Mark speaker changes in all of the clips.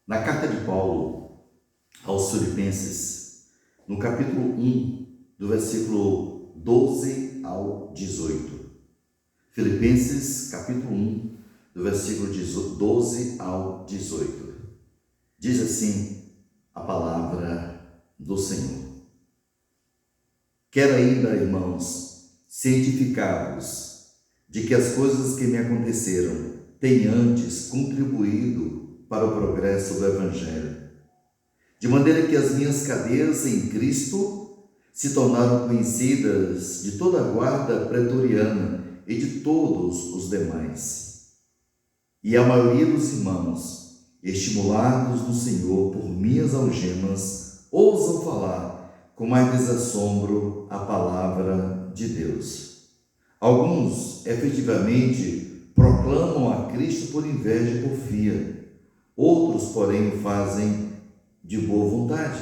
Speaker 1: Na carta de Paulo aos Filipenses, no capítulo 1, do versículo 12 ao 18. Filipenses, capítulo 1, do versículo 12 ao 18. Diz assim a palavra do Senhor. Quero ainda, irmãos, cientificá-vos de que as coisas que me aconteceram têm antes contribuído para o progresso do Evangelho, de maneira que as minhas cadeias em Cristo se tornaram conhecidas de toda a guarda pretoriana e de todos os demais. E a maioria dos irmãos, estimulados no Senhor por minhas algemas, ousam falar com mais desassombro a palavra de Deus. Alguns, efetivamente, proclamam a Cristo por inveja e porfia. Outros, porém, o fazem de boa vontade.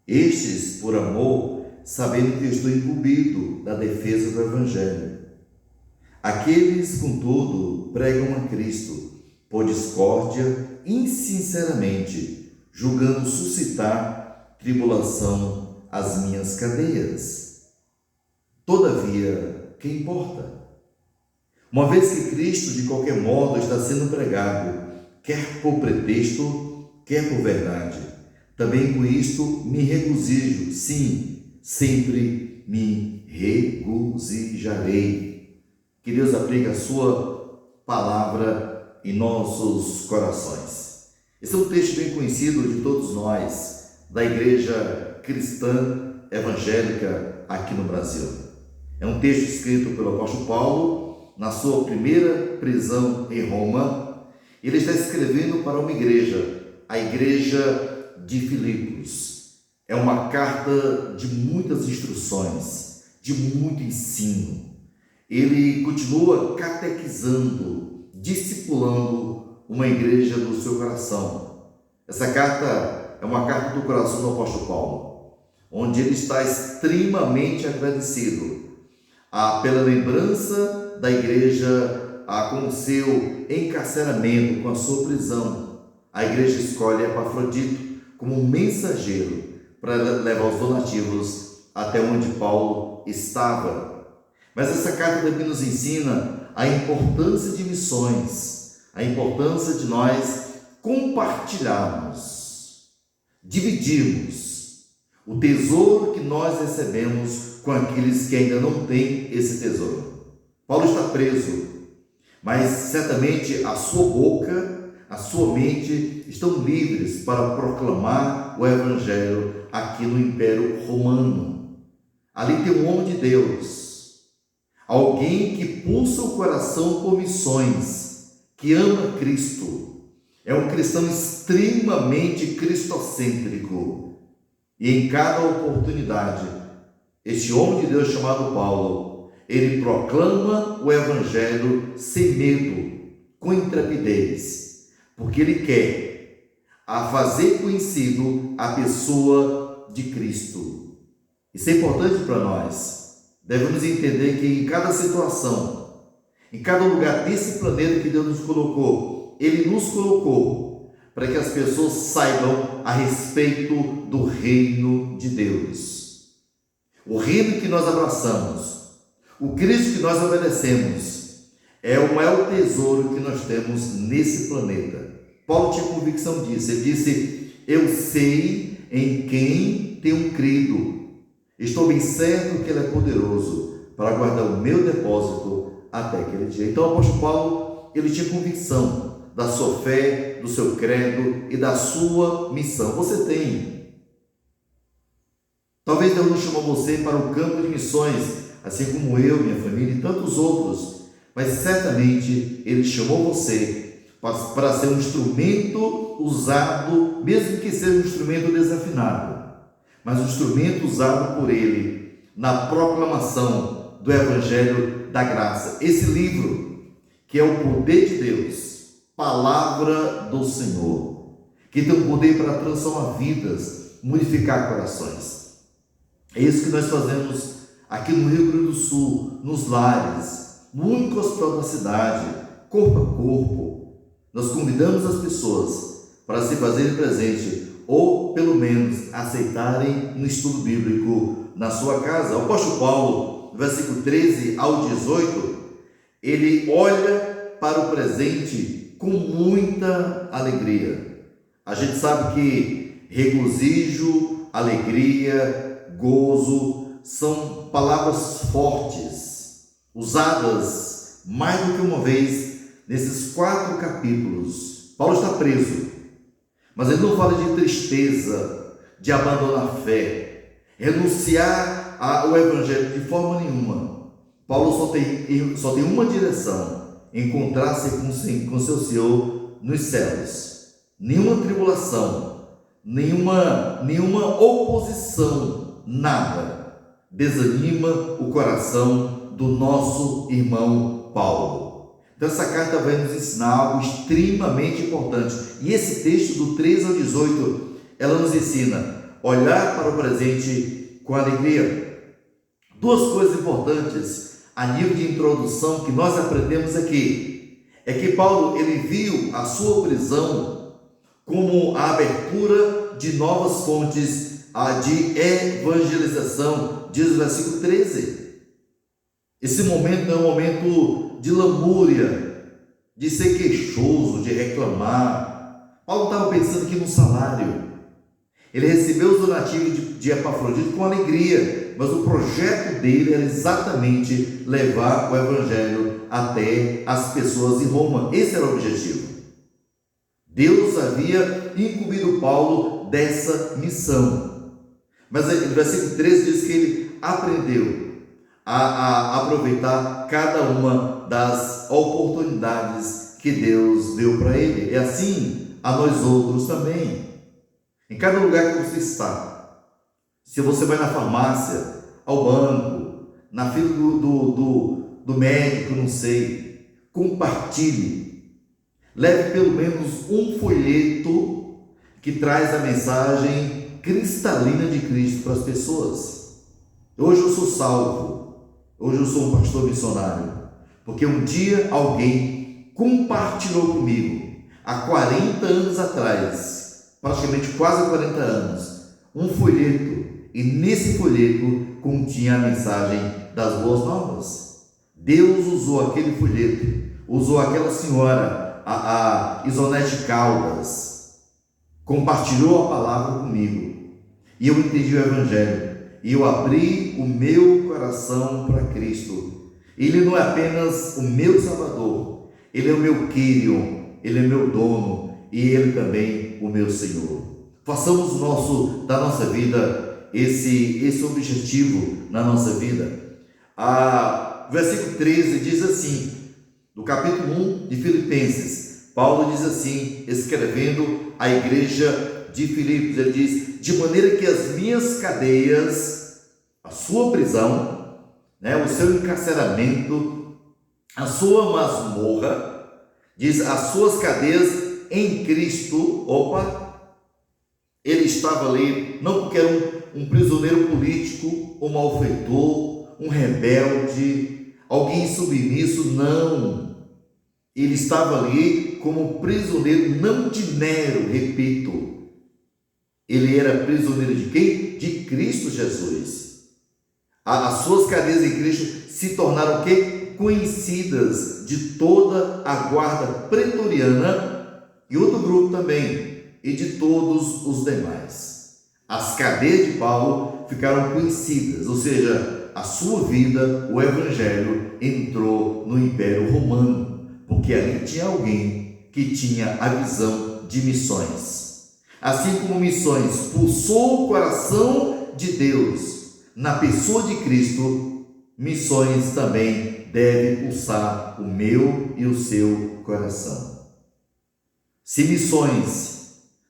Speaker 1: Estes, por amor, sabendo que eu estou incumbido da defesa do Evangelho. Aqueles, contudo, pregam a Cristo por discórdia insinceramente, julgando suscitar tribulação às minhas cadeias. Todavia, que importa? Uma vez que Cristo, de qualquer modo, está sendo pregado, quer por pretexto, quer por verdade, também com isto me regozijo, sim, sempre me regozijarei. Que Deus aplique a sua palavra em nossos corações. Esse é um texto bem conhecido de todos nós, da igreja cristã evangélica aqui no Brasil. É um texto escrito pelo apóstolo Paulo na sua primeira prisão em Roma. Ele está escrevendo para uma igreja, a igreja de Filipos. É uma carta de muitas instruções, de muito ensino. Ele continua catequizando, discipulando uma igreja do seu coração. Essa carta é uma carta do coração do apóstolo Paulo, onde ele está extremamente agradecido pela lembrança da igreja com o seu encarceramento, com a sua prisão. A igreja escolhe Epafrodito como um mensageiro para levar os donativos até onde Paulo estava. Mas essa carta também nos ensina a importância de missões, a importância de nós compartilharmos, dividirmos o tesouro que nós recebemos com aqueles que ainda não têm esse tesouro. Paulo está preso, mas certamente a sua boca, a sua mente estão livres para proclamar o Evangelho aqui no Império Romano. Ali tem um homem de Deus, alguém que pulsa o coração por missões, que ama Cristo, é um cristão extremamente cristocêntrico. E em cada oportunidade, este homem de Deus chamado Paulo, ele proclama o Evangelho sem medo, com intrepidez, porque ele quer fazer conhecido a pessoa de Cristo. Isso é importante para nós. Devemos entender que em cada situação, em cada lugar desse planeta que Deus nos colocou, Ele nos colocou para que as pessoas saibam a respeito do reino de Deus. O reino que nós abraçamos, o Cristo que nós obedecemos, é o maior tesouro que nós temos nesse planeta. Paulo tinha convicção disso. Ele disse: eu sei em quem tenho crido. Estou bem certo que Ele é poderoso para guardar o meu depósito até aquele dia. Então o apóstolo Paulo, ele tinha convicção da sua fé, do seu credo e da sua missão. Você tem. Talvez Deus não chamou você para o campo de missões, assim como eu, minha família e tantos outros, mas certamente Ele chamou você para ser um instrumento usado, mesmo que seja um instrumento desafinado, mas um instrumento usado por Ele na proclamação do Evangelho da Graça. Esse livro, que é o poder de Deus, palavra do Senhor, que tem o poder para transformar vidas, modificar corações. É isso que nós fazemos aqui no Rio Grande do Sul, nos lares, no único hospital da cidade, corpo a corpo. Nós convidamos as pessoas para se fazerem presente, ou pelo menos aceitarem um estudo bíblico na sua casa. O apóstolo Paulo, versículo 13 ao 18, ele olha para o presente com muita alegria. A gente sabe que regozijo, alegria, gozo são palavras fortes, usadas mais do que uma vez nesses 4 capítulos. Paulo está preso, mas ele não fala de tristeza, de abandonar a fé, renunciar ao evangelho de forma nenhuma. Paulo só tem uma direção: encontrar-se com seu Senhor nos céus. Nenhuma tribulação, nenhuma oposição, nada desanima o coração do nosso irmão Paulo. Então essa carta vai nos ensinar algo extremamente importante. E esse texto do 13 ao 18, ela nos ensina a olhar para o presente com alegria. 2 coisas importantes a nível de introdução que nós aprendemos aqui é que Paulo, ele viu a sua prisão como a abertura de novas fontes de evangelização, diz o versículo 13. Esse momento é um momento de lamúria, de ser queixoso, de reclamar. Paulo estava pensando aqui no salário. Ele recebeu os donativos de Epafrodito com alegria, mas o projeto dele era exatamente levar o evangelho até as pessoas em Roma. Esse era o objetivo. Deus havia incumbido Paulo dessa missão. Mas no versículo 13 diz que ele aprendeu a aproveitar cada uma das oportunidades que Deus deu para ele. É assim a nós outros também. Em cada lugar que você está, se você vai na farmácia, ao banco, na fila do médico, não sei, compartilhe. Leve pelo menos um folheto que traz a mensagem cristalina de Cristo para as pessoas. Hoje eu sou salvo, hoje eu sou um pastor missionário, porque um dia alguém compartilhou comigo, há 40 anos atrás, praticamente quase 40 anos, um folheto, e nesse folheto continha a mensagem das boas novas. Deus usou aquele folheto, usou aquela senhora, a Isonete Caldas, compartilhou a palavra comigo, e eu entendi o evangelho, e eu abri o meu coração para Cristo. Ele não é apenas o meu Salvador, Ele é o meu Kyrion, Ele é meu dono, e Ele também o meu Senhor. Façamos da nossa vida esse objetivo na nossa vida. Versículo 13 diz assim, no capítulo 1 de Filipenses, Paulo diz assim, escrevendo à igreja de Filipos, ele diz: de maneira que as minhas cadeias, a sua prisão, o seu encarceramento, a sua masmorra, diz, as suas cadeias em Cristo, ele estava ali, não porque era um prisioneiro político, um malfeitor, um rebelde, alguém submisso, não. Ele estava ali como prisioneiro, não de Nero, repito. Ele era prisioneiro de quem? De Cristo Jesus. As suas cadeias em Cristo se tornaram o quê? Conhecidas de toda a guarda pretoriana e outro grupo também, e de todos os demais. As cadeias de Paulo ficaram conhecidas, ou seja, a sua vida, o evangelho entrou no Império Romano, porque ali tinha alguém que tinha a visão de missões. Assim como missões pulsou o coração de Deus na pessoa de Cristo, missões também devem pulsar o meu e o seu coração. Se missões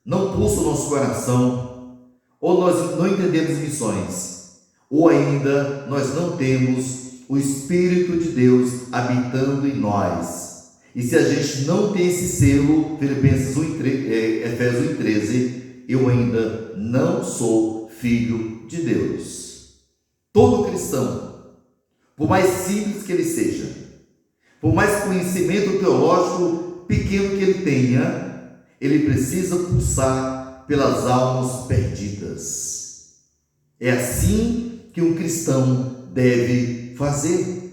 Speaker 1: não pulsam o nosso coração, ou nós não entendemos missões, ou ainda nós não temos o Espírito de Deus habitando em nós. E se a gente não tem esse selo, Efésios 1,13, eu ainda não sou filho de Deus. Todo cristão, por mais simples que ele seja, por mais conhecimento teológico pequeno que ele tenha, ele precisa pulsar pelas almas perdidas. É assim que um cristão deve fazer.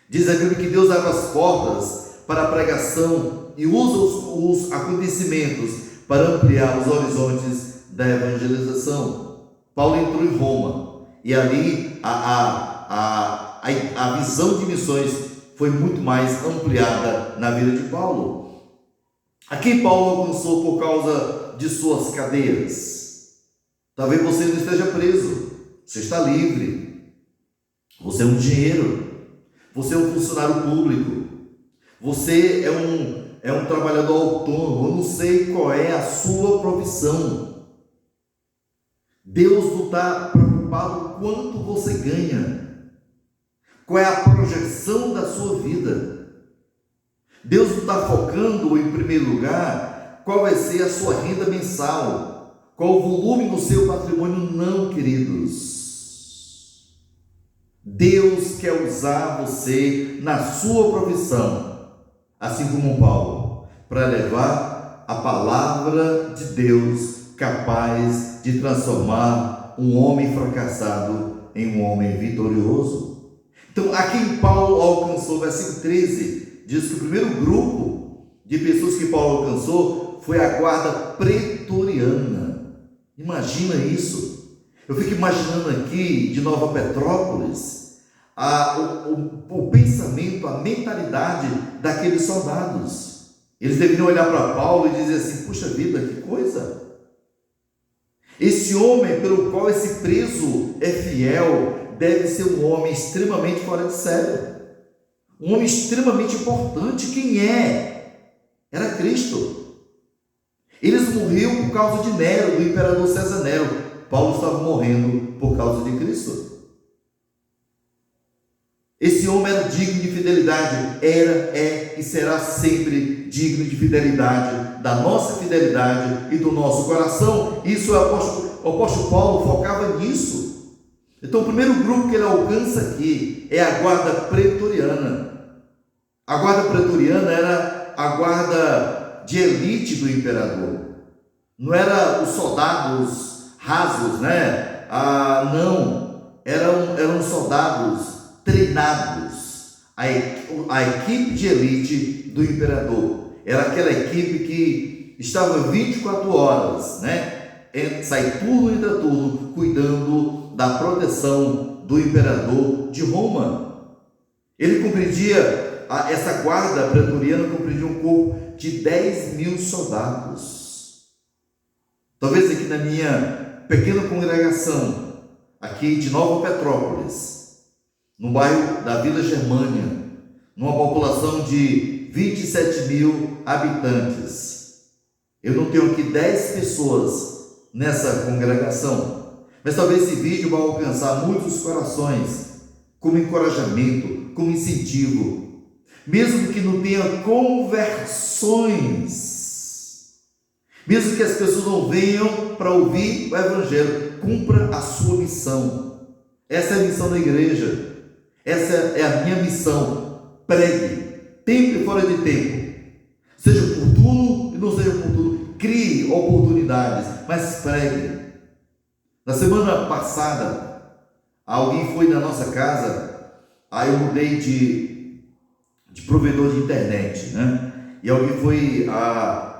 Speaker 1: Diz a Bíblia que Deus abre as portas para a pregação e usa os acontecimentos para ampliar os horizontes da evangelização. Paulo entrou em Roma e ali a visão de missões foi muito mais ampliada na vida de Paulo. A quem Paulo alcançou por causa de suas cadeias? Talvez você não esteja preso, você está livre, você é um engenheiro, você é um funcionário público, você é um trabalhador autônomo, eu não sei qual é a sua profissão. Deus não está preocupado quanto você ganha, qual é a projeção da sua vida. Deus não está focando, em primeiro lugar, qual vai ser a sua renda mensal, qual o volume do seu patrimônio. Não, queridos. Deus quer usar você na sua profissão, assim como Paulo, para levar a palavra de Deus capaz de transformar um homem fracassado em um homem vitorioso. Então, a quem Paulo alcançou, versículo 13, diz que o primeiro grupo de pessoas que Paulo alcançou foi a guarda pretoriana. Imagina isso. Eu fico imaginando aqui, de Nova Petrópolis, o pensamento, a mentalidade daqueles soldados. Eles deveriam olhar para Paulo e dizer assim: puxa vida, que coisa! Esse homem pelo qual esse preso é fiel deve ser um homem extremamente fora de série, um homem extremamente importante. Quem é? Era Cristo. Eles morreram por causa de Nero, do imperador César Nero. Paulo estava morrendo por causa de Cristo. Esse homem era digno de fidelidade, é e será sempre digno de fidelidade, da nossa fidelidade e do nosso coração. Isso o apóstolo Paulo focava nisso. Então, o primeiro grupo que ele alcança aqui é a guarda pretoriana. A guarda pretoriana era a guarda de elite do imperador. Não era os soldados rasos, né? Não, eram soldados treinados, a equipe de elite do imperador. Era aquela equipe que estava 24 horas, né? Sai turno e entra turno, cuidando da proteção do imperador de Roma. Ele compreendia, essa guarda pretoriana compreendia um corpo de 10.000 soldados. Talvez aqui na minha pequena congregação, aqui de Nova Petrópolis, no bairro da Vila Germânia, numa população de 27.000 habitantes, eu não tenho aqui 10 pessoas nessa congregação, mas talvez esse vídeo vai alcançar muitos corações, como encorajamento, como incentivo, mesmo que não tenha conversões, mesmo que as pessoas não venham para ouvir o Evangelho. Cumpra a sua missão. Essa é a missão da igreja. Essa é a minha missão. Pregue, tempo e fora de tempo. Seja oportuno e não seja oportuno. Crie oportunidades, mas pregue. Na semana passada, alguém foi na nossa casa. Aí eu mudei de provedor de internet, né? E alguém foi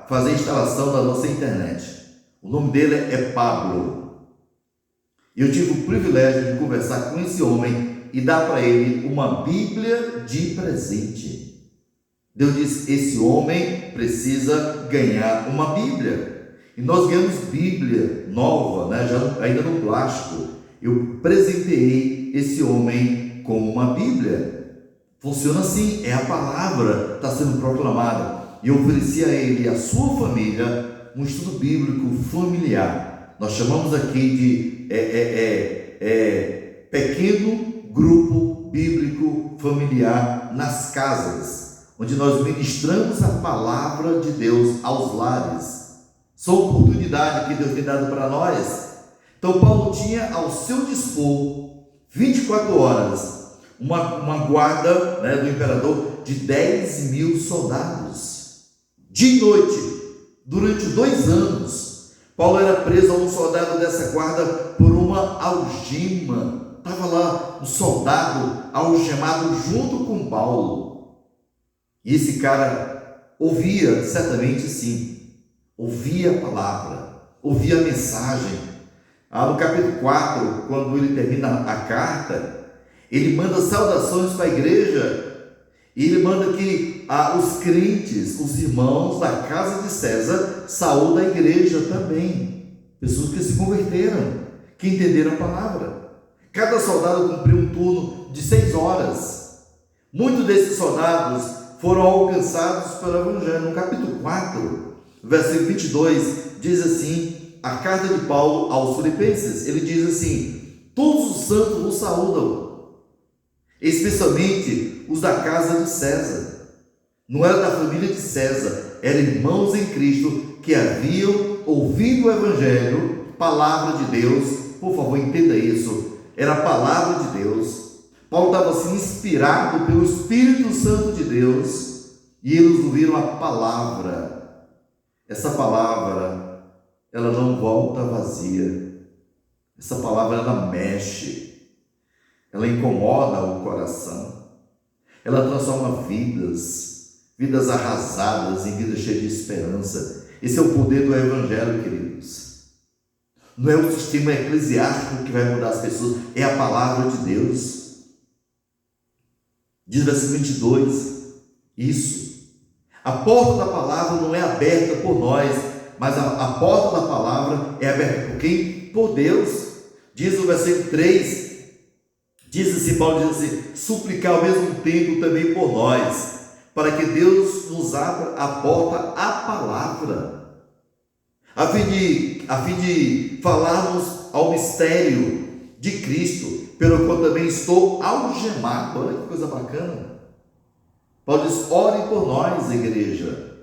Speaker 1: fazer a instalação da nossa internet. O nome dele é Pablo. E eu tive o privilégio de conversar com esse homem e dar para ele uma Bíblia de presente. Deus disse: esse homem precisa ganhar uma Bíblia. E nós ganhamos Bíblia nova, né? Ainda no plástico. Eu presenteei esse homem com uma Bíblia. Funciona assim, é a palavra está sendo proclamada. E eu ofereci a ele e a sua família um estudo bíblico familiar. Nós chamamos aqui de pequeno grupo bíblico familiar nas casas, onde nós ministramos a palavra de Deus aos lares. São oportunidade que Deus tem dado para nós. Então Paulo tinha ao seu dispor 24 horas uma guarda, né, do imperador de 10.000 soldados. De noite, Durante 2 anos, Paulo era preso a um soldado dessa guarda por uma algema. Estava lá um soldado algemado junto com Paulo. E esse cara ouvia, certamente sim, ouvia a palavra, ouvia a mensagem. No capítulo 4, quando ele termina a carta, ele manda saudações para a igreja. E ele manda que os crentes, os irmãos da casa de César, saúdem a igreja também. Pessoas que se converteram, que entenderam a palavra. Cada soldado cumpriu um turno de 6 horas. Muitos desses soldados foram alcançados pelo Evangelho. No capítulo 4, versículo 22, diz assim, a carta de Paulo aos Filipenses. Ele diz assim, todos os santos os saúdam, especialmente os da casa de César. Não era da família de César, eram irmãos em Cristo que haviam ouvido o Evangelho, palavra de Deus. Por favor, entenda isso, era a palavra de Deus. Paulo estava assim inspirado pelo Espírito Santo de Deus, e eles ouviram a palavra. Essa palavra, ela não volta vazia. Essa palavra, ela mexe, ela incomoda o coração. Ela transforma vidas arrasadas em vidas cheias de esperança. Esse é o poder do Evangelho, queridos. Não é o sistema eclesiástico que vai mudar as pessoas, é a palavra de Deus. Diz versículo 22, isso. A porta da palavra não é aberta por nós, mas a porta da palavra é aberta por quem? Por Deus. Diz o versículo 3, diz assim, Paulo diz assim, suplicar ao mesmo tempo também por nós, para que Deus nos abra a porta à palavra, a fim de falarmos ao mistério de Cristo, pelo qual também estou algemado. Olha que coisa bacana. Paulo diz, orem por nós, igreja,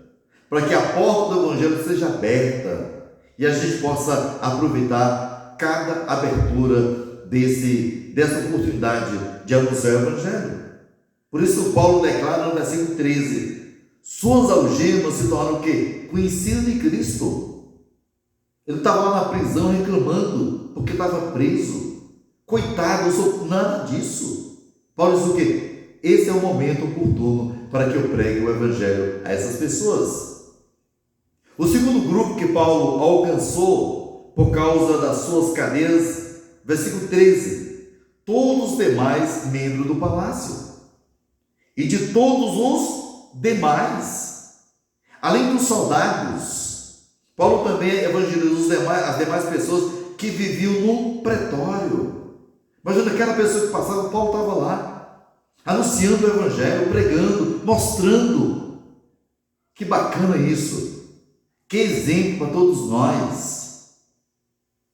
Speaker 1: para que a porta do Evangelho seja aberta e a gente possa aproveitar cada abertura dessa oportunidade de anunciar o Evangelho. Por isso Paulo declara no versículo 13, suas algemas se tornaram o quê? Conhecidas de Cristo. Ele estava lá na prisão reclamando, porque estava preso. Coitado, eu sou nada disso. Paulo diz o quê? Esse é o momento oportuno para que eu pregue o Evangelho a essas pessoas. O segundo grupo que Paulo alcançou por causa das suas cadeias, versículo 13, todos os demais membros do palácio, e de todos os demais, além dos soldados, Paulo também evangelizou as demais pessoas que viviam no pretório. Imagina aquela pessoa que passava, Paulo estava lá, anunciando o Evangelho, pregando, mostrando. Que bacana isso, que exemplo para todos nós.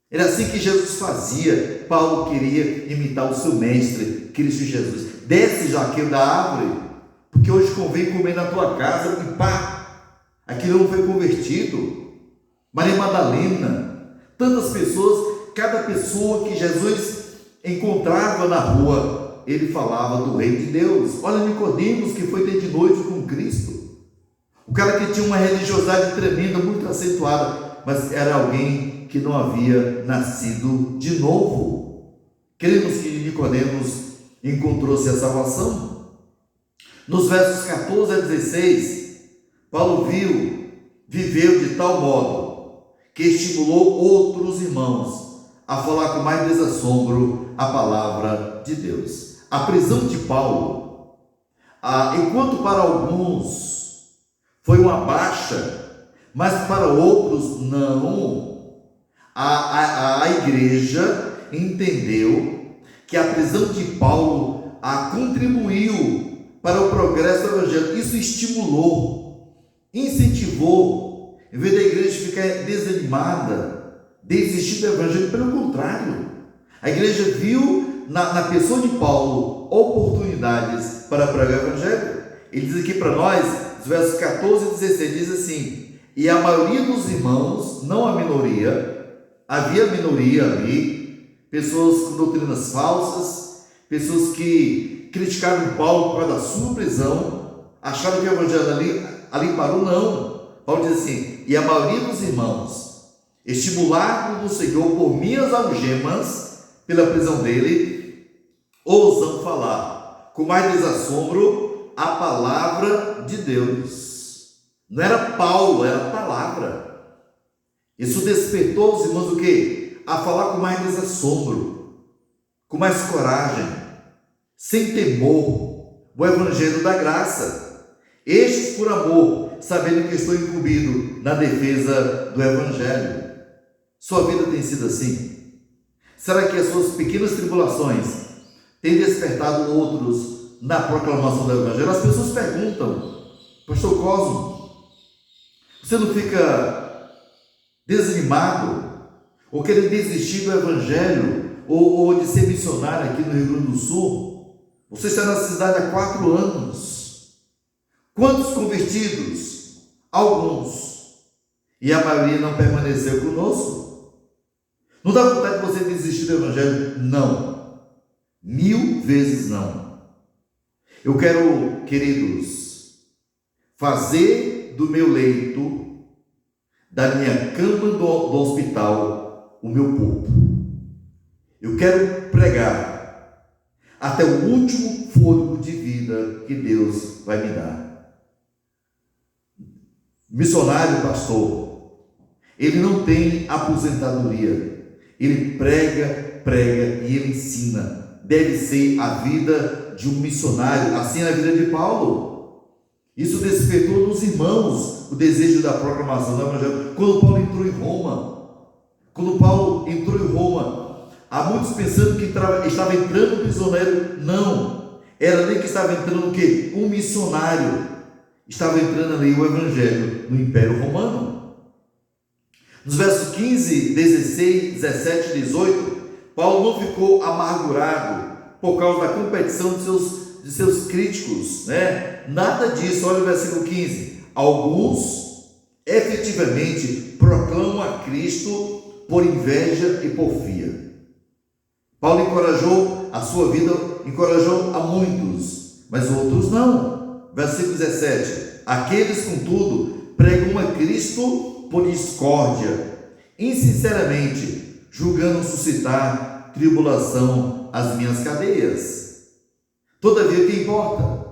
Speaker 1: Era assim que Jesus fazia. Paulo queria imitar o seu mestre, Cristo Jesus. Desce, Jaqueu, da árvore, porque hoje convém comer na tua casa, e pá, aquele homem foi convertido. Maria Madalena, tantas pessoas, cada pessoa que Jesus encontrava na rua, ele falava do reino de Deus. Olha Nicodemos, que foi ter de noite com Cristo. O cara que tinha uma religiosidade tremenda, muito acentuada, mas era alguém que não havia nascido de novo. Cremos que Nicodemos encontrou-se a salvação. Nos versos 14 a 16, Paulo viveu de tal modo que estimulou outros irmãos a falar com mais desassombro a palavra de Deus. A prisão de Paulo, enquanto para alguns foi uma baixa, mas para outros não. A igreja entendeu que a prisão de Paulo contribuiu para o progresso do Evangelho. Isso estimulou, incentivou, em vez da igreja ficar desanimada, desistir do Evangelho. Pelo contrário, a igreja viu na pessoa de Paulo oportunidades para pregar o Evangelho. Ele diz aqui para nós, os versos 14 e 16, diz assim: e a maioria dos irmãos, não a minoria, havia minoria ali, pessoas com doutrinas falsas, pessoas que criticaram Paulo por causa da sua prisão, acharam que o Evangelho ali parou. Não, Paulo diz assim: e a maioria dos irmãos, estimulado no Senhor por minhas algemas, pela prisão dele, ousam falar com mais desassombro a palavra de Deus. Não era Paulo, era a palavra. Isso despertou os irmãos o quê? A falar com mais desassombro, com mais coragem, sem temor, o evangelho da graça. Estes por amor, sabendo que estou incumbido na defesa do evangelho. Sua vida tem sido assim? Será que as suas pequenas tribulações têm despertado outros na proclamação do evangelho? As pessoas perguntam: pastor Cosmo, você não fica desanimado ou querendo desistir do evangelho ou de ser missionário aqui no Rio Grande do Sul? Você está na cidade há 4 anos. Quantos convertidos? Alguns. E a maioria não permaneceu conosco. Não dá vontade de você desistir do evangelho? Não. 1000 vezes não. Eu quero, queridos, fazer do meu leito, da minha cama do hospital, o meu púlpito. Eu quero pregar até o último fôlego de vida que Deus vai me dar. Missionário, pastor, ele não tem aposentadoria. Ele prega e ele ensina. Deve ser a vida de um missionário, assim é a vida de Paulo. Isso despertou nos irmãos o desejo da proclamação do evangelho. Quando Paulo entrou em Roma, há muitos pensando que estava entrando prisioneiro. Não, era nem que estava entrando o quê? Um missionário. Estava entrando ali o evangelho no Império Romano. Nos versos 15, 16, 17 e 18, Paulo não ficou amargurado por causa da competição de seus críticos, né? Nada disso. Olha o versículo 15. Alguns efetivamente proclamam a Cristo por inveja e porfia. Paulo encorajou a sua vida, encorajou a muitos, mas outros não. Versículo 17. Aqueles, contudo, pregam a Cristo por discórdia, insinceramente, julgando suscitar tribulação às minhas cadeias. Todavia, o que importa?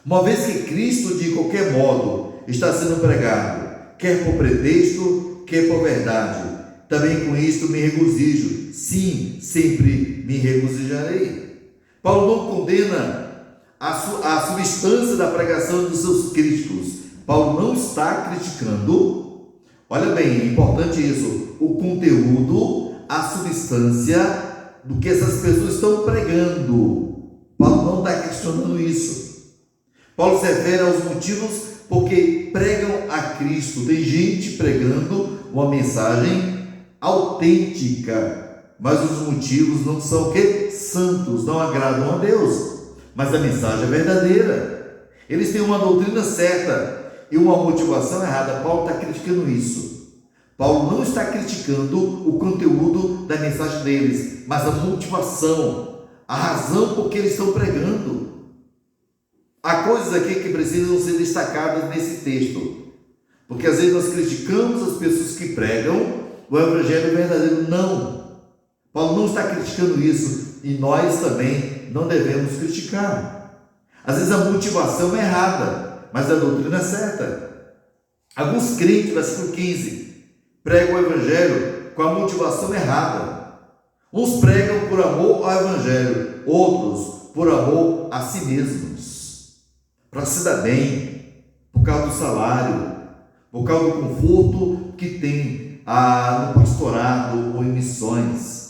Speaker 1: Uma vez que Cristo, de qualquer modo, está sendo pregado, quer por pretexto, quer por verdade, também com isto me regozijo. Sim, sempre me regozijarei. Paulo não condena a substância da pregação dos seus críticos. Paulo não está criticando, olha bem, é importante isso, o conteúdo, a substância do que essas pessoas estão pregando. Paulo não está questionando isso. Paulo se refere aos motivos porque pregam a Cristo. Tem gente pregando uma mensagem autêntica, mas os motivos não são o quê? Santos, não agradam a Deus. Mas a mensagem é verdadeira. Eles têm uma doutrina certa e uma motivação errada. Paulo está criticando isso. Paulo não está criticando o conteúdo da mensagem deles, mas a motivação, a razão por que eles estão pregando. Há coisas aqui que precisam ser destacadas nesse texto, porque às vezes nós criticamos as pessoas que pregam o evangelho verdadeiro. Não. Paulo não está criticando isso e nós também não devemos criticar. Às vezes a motivação é errada, mas a doutrina é certa. Alguns crentes, versículo 15, pregam o evangelho com a motivação errada. Uns pregam por amor ao evangelho, outros por amor a si mesmos, para se dar bem, por causa do salário, por causa do conforto que tem no pastorado ou em missões.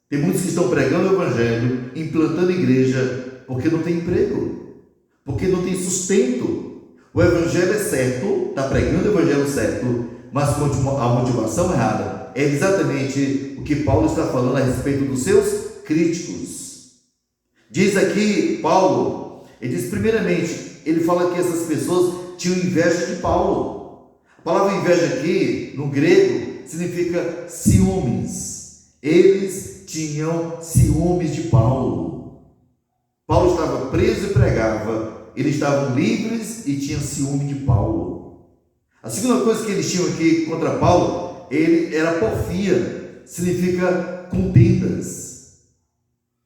Speaker 1: Tem muitos que estão pregando o evangelho, implantando igreja, porque não tem emprego, porque não tem sustento. O evangelho é certo, está pregando o evangelho certo, mas com a motivação errada. É exatamente o que Paulo está falando a respeito dos seus críticos. Diz aqui Paulo, ele diz primeiramente, ele fala que essas pessoas tinham inveja de Paulo. A palavra inveja aqui, no grego, significa ciúmes. Eles tinham ciúmes de Paulo. Paulo estava preso e pregava, eles estavam livres e tinham ciúme de Paulo. A segunda coisa que eles tinham aqui contra Paulo, ele era porfia, significa contendas.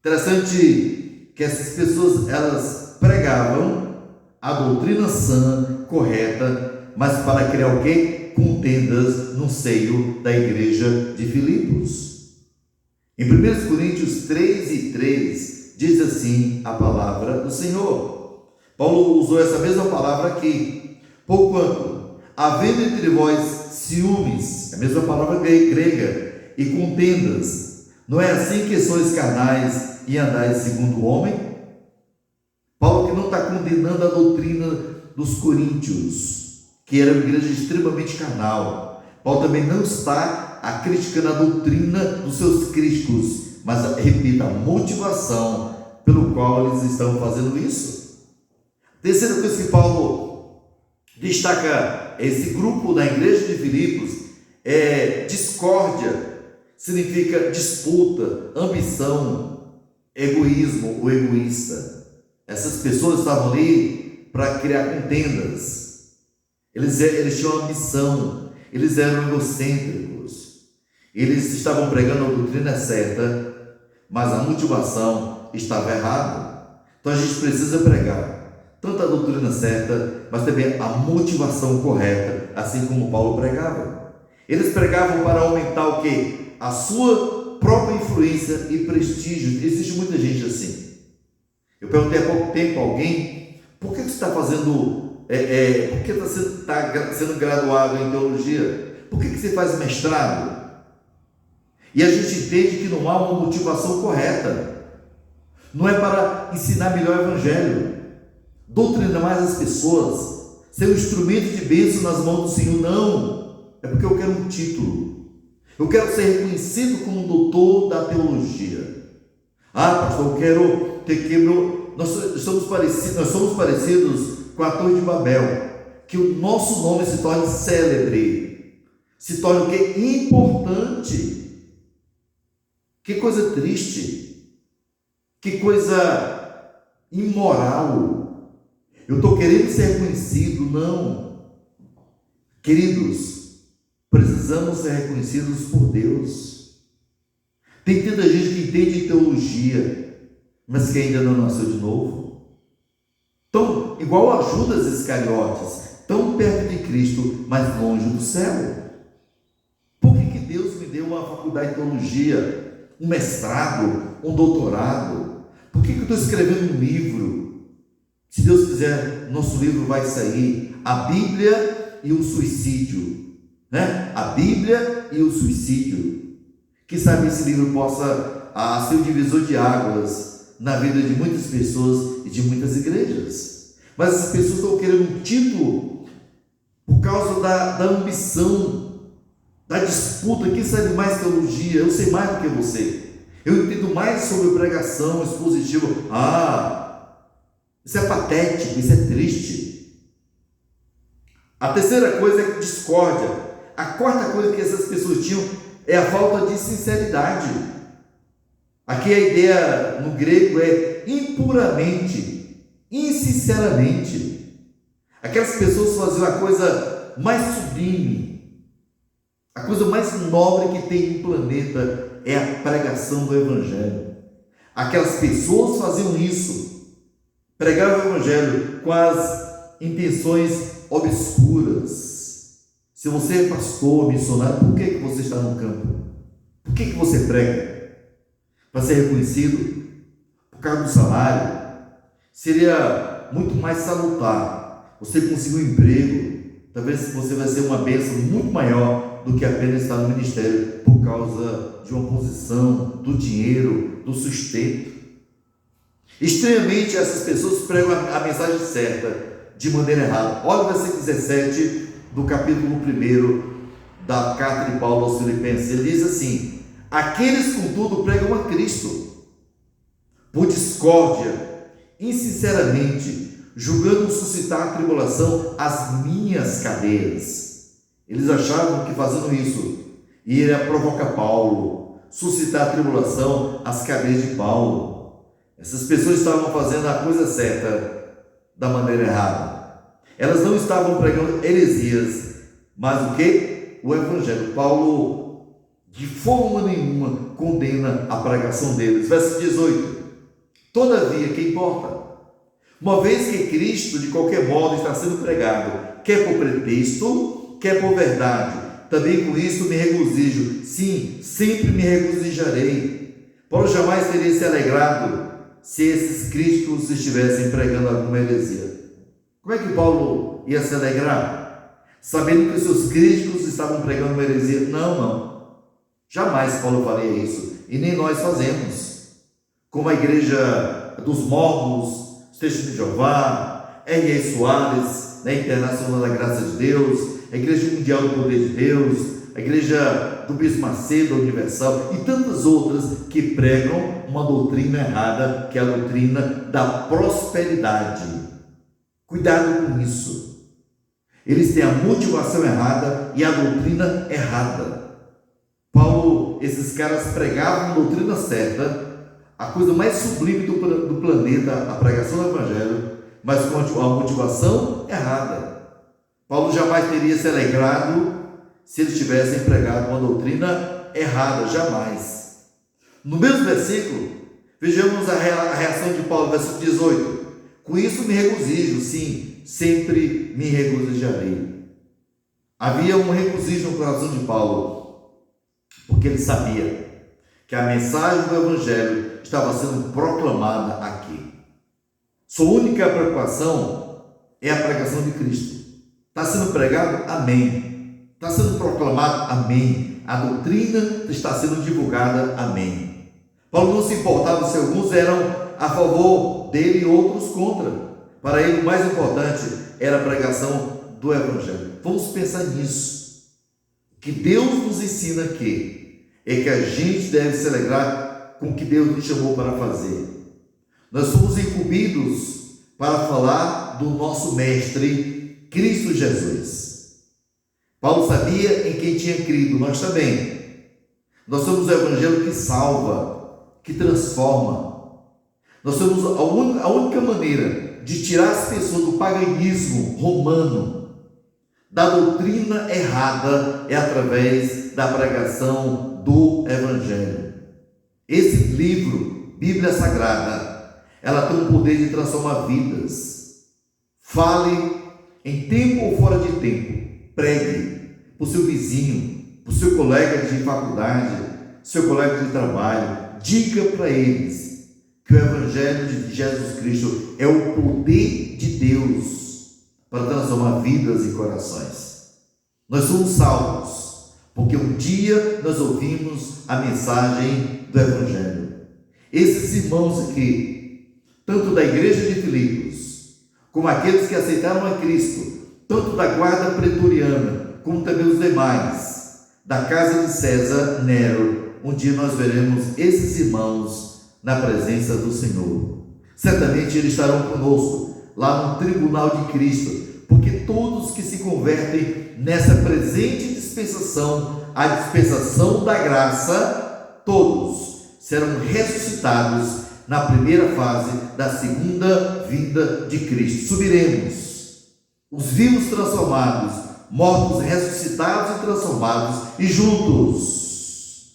Speaker 1: Interessante que essas pessoas, elas pregavam a doutrina sã, correta, mas para criar o quê? Contendas no seio da igreja de Filipos. Em 1 Coríntios 3:3 diz assim a palavra do Senhor. Paulo usou essa mesma palavra aqui. Porquanto, havendo entre vós ciúmes, a mesma palavra grega, e contendas, não é assim que sois carnais e andais segundo o homem? Paulo que não está condenando a doutrina dos coríntios, que era uma igreja extremamente carnal. Paulo também não está criticando a doutrina dos seus críticos, mas, repita, a motivação pelo qual eles estão fazendo isso. Terceira coisa que Paulo destaca esse grupo da igreja de Filipos é discórdia, significa disputa, ambição, egoísmo, o egoísta. Essas pessoas estavam ali para criar contendas. Eles tinham ambição, eles eram egocêntricos. Eles estavam pregando a doutrina certa, mas a motivação estava errada. Então a gente precisa pregar tanto a doutrina certa, mas também a motivação correta, assim como Paulo pregava. Eles pregavam para aumentar o quê? A sua própria influência e prestígio. Existe muita gente assim. Eu perguntei há pouco tempo a alguém: por que você está fazendo, por que você está sendo graduado em teologia? Por que você faz mestrado? E a gente entende que não há uma motivação correta. Não é para ensinar melhor o evangelho, doutrinar mais as pessoas, ser um instrumento de bênção nas mãos do Senhor. Não, é porque eu quero um título. Eu quero ser reconhecido como um doutor da teologia. Pastor, eu quero ter que... Nós somos parecidos com a Torre de Babel, que o nosso nome se torne célebre, se torne o que? Importante. Que coisa triste, que coisa imoral. Eu estou querendo ser reconhecido? Não. Queridos, precisamos ser reconhecidos por Deus. Tem tanta gente que entende teologia, mas que ainda não nasceu de novo. Então, igual a Judas Iscariotes, tão perto de Cristo, mas longe do céu. Por que Deus me deu uma faculdade de teologia, um mestrado, um doutorado? Por que eu estou escrevendo um livro? Se Deus quiser, nosso livro vai sair, A Bíblia e o Suicídio, né? A Bíblia e o Suicídio. Quem sabe esse livro possa ser um divisor de águas na vida de muitas pessoas e de muitas igrejas. Mas as pessoas estão querendo um título por causa da ambição, da disputa. Quem sabe mais teologia? Eu sei mais do que você. Eu entendo mais sobre pregação expositiva. Isso é patético, isso é triste. A terceira coisa é discórdia. A quarta coisa que essas pessoas tinham é a falta de sinceridade. Aqui a ideia no grego é impuramente, insinceramente. Aquelas pessoas faziam a coisa mais sublime, a coisa mais nobre que tem no planeta é a pregação do Evangelho. Aquelas pessoas faziam isso, pregavam o Evangelho com as intenções obscuras. Se você é pastor, missionário, por que você está no campo? Por que você prega? Para ser reconhecido? Por causa do salário? Seria muito mais salutar você conseguir um emprego. Talvez você vai ser uma bênção muito maior do que apenas estar no ministério por causa de uma posição, do dinheiro, do sustento. Estranhamente, essas pessoas pregam a mensagem certa de maneira errada. Olha o versículo 17 do capítulo 1 da carta de Paulo aos Filipenses. Ele diz assim: aqueles, contudo, pregam a Cristo por discórdia, insinceramente, julgando suscitar tribulação às minhas cadeias. Eles achavam que fazendo isso iria provocar Paulo, suscitar tribulação às cadeias de Paulo. Essas pessoas estavam fazendo a coisa certa da maneira errada. Elas não estavam pregando heresias, mas o que? O Evangelho. Paulo, de forma nenhuma, condena a pregação deles. Verso 18. Todavia, que importa? Uma vez que Cristo, de qualquer modo, está sendo pregado, quer por pretexto, quer por verdade, também com isso me regozijo. Sim, sempre me regozijarei. Paulo jamais teria se alegrado se esses críticos estivessem pregando alguma heresia. Como é que Paulo ia se alegrar? Sabendo que seus críticos estavam pregando uma heresia? Não. Jamais Paulo faria isso. E nem nós fazemos. Como a igreja dos Mormons, os Testemunhos de Jeová, R.R. Soares, na Internacional da Graça de Deus, a Igreja Mundial do Poder de Deus, a Igreja do Bispo Macedo Universal e tantas outras que pregam uma doutrina errada, que é a doutrina da prosperidade. Cuidado com isso. Eles têm a motivação errada e a doutrina errada. Paulo, esses caras pregavam a doutrina certa, a coisa mais sublime do planeta, a pregação do Evangelho, mas com a motivação errada. Paulo jamais teria se alegrado se eles tivessem pregado uma doutrina errada, jamais. No mesmo versículo, vejamos a reação de Paulo, versículo 18. Com isso me regozijo, sim, sempre me regozijarei. Havia um regozijo no coração de Paulo, porque ele sabia que a mensagem do Evangelho estava sendo proclamada aqui. Sua única preocupação é a pregação de Cristo. Está sendo pregado? Amém. Está sendo proclamado? Amém. A doutrina está sendo divulgada? Amém. Paulo não se importava se alguns eram a favor dele e outros contra. Para ele o mais importante era a pregação do Evangelho. Vamos pensar nisso. O que Deus nos ensina aqui é que a gente deve se alegrar com o que Deus nos chamou para fazer. Nós fomos incumbidos para falar do nosso Mestre, Cristo Jesus. Paulo sabia em quem tinha crido, nós também. Nós somos o Evangelho que salva, que transforma. Nós somos a única maneira de tirar as pessoas do paganismo romano, da doutrina errada, é através da pregação do Evangelho. Esse livro, Bíblia Sagrada, ela tem o poder de transformar vidas. Fale em tempo ou fora de tempo. Pregue para o seu vizinho, para o seu colega de faculdade, seu colega de trabalho. Diga para eles que o Evangelho de Jesus Cristo é o poder de Deus para transformar vidas e corações. Nós somos salvos porque um dia nós ouvimos a mensagem do Evangelho. Esses irmãos aqui, tanto da igreja de Filipos, como aqueles que aceitaram a Cristo, tanto da guarda pretoriana, como também os demais, da casa de César Nero, um dia nós veremos esses irmãos na presença do Senhor. Certamente eles estarão conosco lá no tribunal de Cristo, porque todos que se convertem nessa presente dispensação, a dispensação da graça, todos serão ressuscitados na primeira fase da segunda vinda de Cristo. Subiremos, os vivos transformados, mortos ressuscitados e transformados, e juntos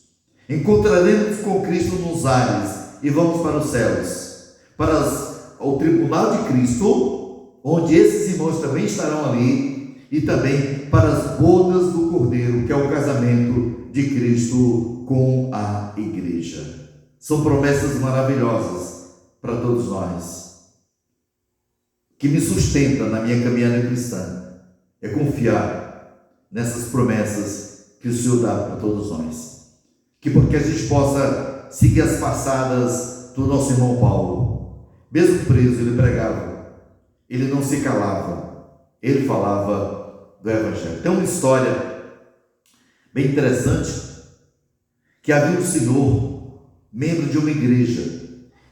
Speaker 1: encontraremos com Cristo nos ares e vamos para os céus, para o tribunal de Cristo, onde esses irmãos também estarão ali, e também para as bodas do Cordeiro, que é o casamento de Cristo com a igreja. São promessas maravilhosas para todos nós, que me sustenta na minha caminhada cristã, é confiar nessas promessas que o Senhor dá para todos nós, que porque a gente possa seguir as passadas do nosso irmão Paulo. Mesmo preso, ele pregava, ele não se calava, ele falava do Evangelho. Tem uma história bem interessante, que havia um senhor, membro de uma igreja.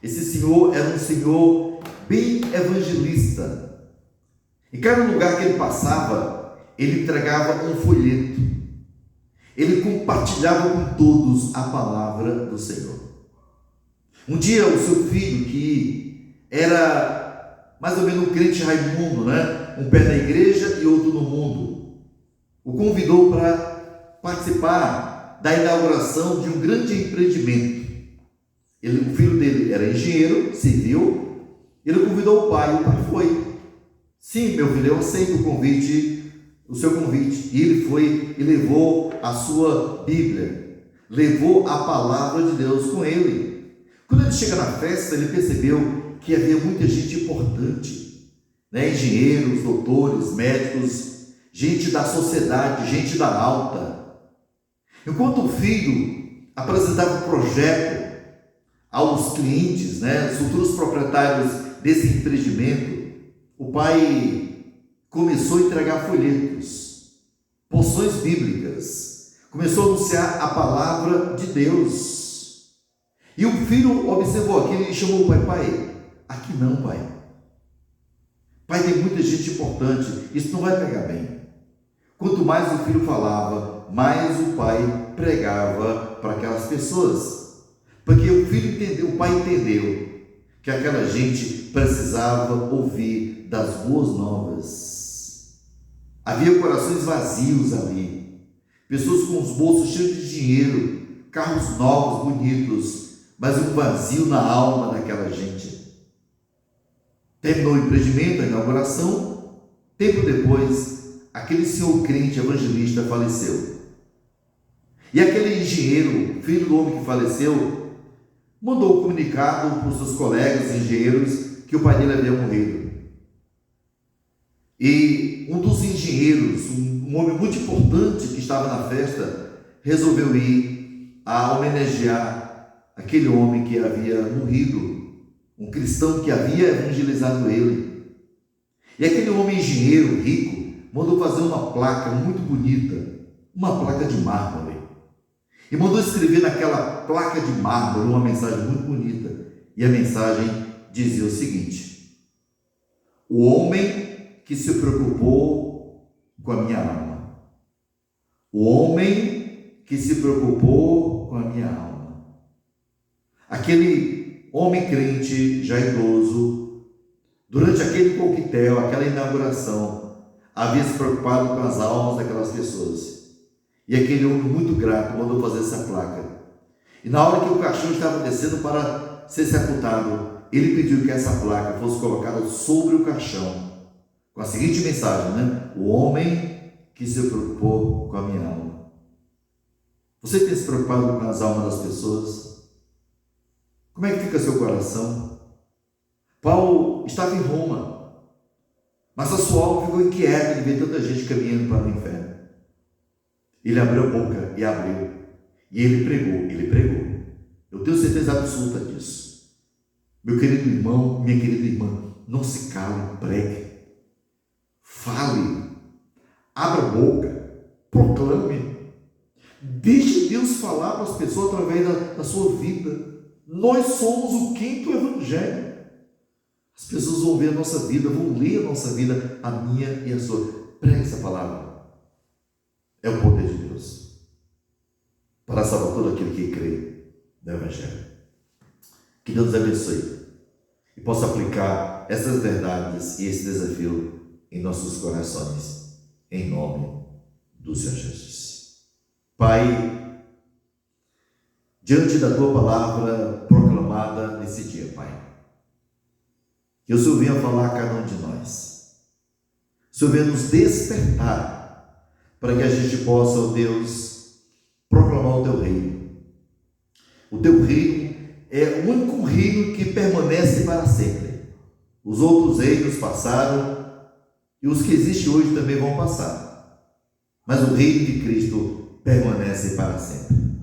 Speaker 1: Esse senhor era um senhor bem evangelista. Em cada lugar que ele passava, ele entregava um folheto. Ele compartilhava com todos a palavra do Senhor. Um dia o seu filho, que era mais ou menos um crente Raimundo, né? Um pé na igreja e outro no mundo, o convidou para participar da inauguração de um grande empreendimento. O filho dele era engenheiro civil, ele convidou o pai foi. Sim, meu filho, eu aceito o seu convite. E ele foi e levou a sua Bíblia, levou a palavra de Deus com ele. Quando ele chega na festa, ele percebeu que havia muita gente importante, engenheiros, doutores, médicos, gente da sociedade, gente da alta. Enquanto o filho apresentava o projeto aos clientes, os futuros proprietários desse empreendimento, o pai começou a entregar folhetos, porções bíblicas, começou a anunciar a palavra de Deus. E o filho observou aquilo e chamou o pai: pai, aqui não, pai. Pai, tem muita gente importante, isso não vai pegar bem. Quanto mais o filho falava, mais o pai pregava para aquelas pessoas. Porque o pai entendeu que aquela gente precisava ouvir das boas novas. Havia corações vazios ali, pessoas com os bolsos cheios de dinheiro, carros novos, bonitos, mas um vazio na alma daquela gente. Terminou o empreendimento, a inauguração. Tempo depois, aquele senhor crente evangelista faleceu. E aquele engenheiro, filho do homem que faleceu, mandou um comunicado para os seus colegas engenheiros que o pai dele havia morrido. E um dos engenheiros, um homem muito importante que estava na festa, resolveu ir a homenagear aquele homem que havia morrido, um cristão que havia evangelizado ele. E aquele homem engenheiro rico mandou fazer uma placa muito bonita, uma placa de mármore. E mandou escrever naquela placa de mármore uma mensagem muito bonita. E a mensagem dizia o seguinte: o homem que se preocupou com a minha alma. O homem que se preocupou com a minha alma. Aquele homem crente, já idoso, durante aquele coquetel, aquela inauguração, havia se preocupado com as almas daquelas pessoas. E aquele homem muito grato mandou fazer essa placa. E na hora que o caixão estava descendo para ser sepultado, ele pediu que essa placa fosse colocada sobre o caixão, com a seguinte mensagem, o homem que se preocupou com a minha alma. Você tem se preocupado com as almas das pessoas? Como é que fica seu coração? Paulo estava em Roma, mas a sua alma ficou inquieta de ver tanta gente caminhando para o inferno. Ele abriu a boca e abriu. E ele pregou. Eu tenho certeza absoluta disso. Meu querido irmão, minha querida irmã, não se cale, pregue. Fale. Abra a boca. Proclame. Deixe Deus falar para as pessoas através da sua vida. Nós somos o quinto evangelho. As pessoas vão ver a nossa vida, vão ler a nossa vida, a minha e a sua. Pregue essa palavra. É o poder de Deus para salvar todo aquele que crê no Evangelho. Que Deus nos abençoe e possa aplicar essas verdades e esse desafio em nossos corações, em nome do Senhor Jesus. Pai, diante da Tua palavra proclamada nesse dia, Pai, que o Senhor venha falar a cada um de nós. O Senhor venha nos despertar para que a gente possa, ó Deus, proclamar o Teu reino. O Teu reino é o único reino que permanece para sempre. Os outros reinos passaram e os que existem hoje também vão passar. Mas o reino de Cristo permanece para sempre.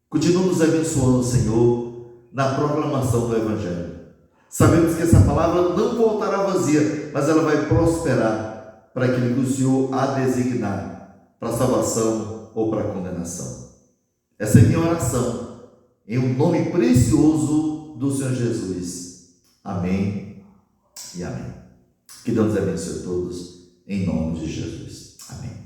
Speaker 1: Continua nos abençoando, Senhor, na proclamação do Evangelho. Sabemos que essa palavra não voltará vazia, mas ela vai prosperar para aquilo que o Senhor a designar, para a salvação ou para a condenação. Essa é minha oração, em um nome precioso do Senhor Jesus. Amém e amém. Que Deus abençoe a todos, em nome de Jesus. Amém.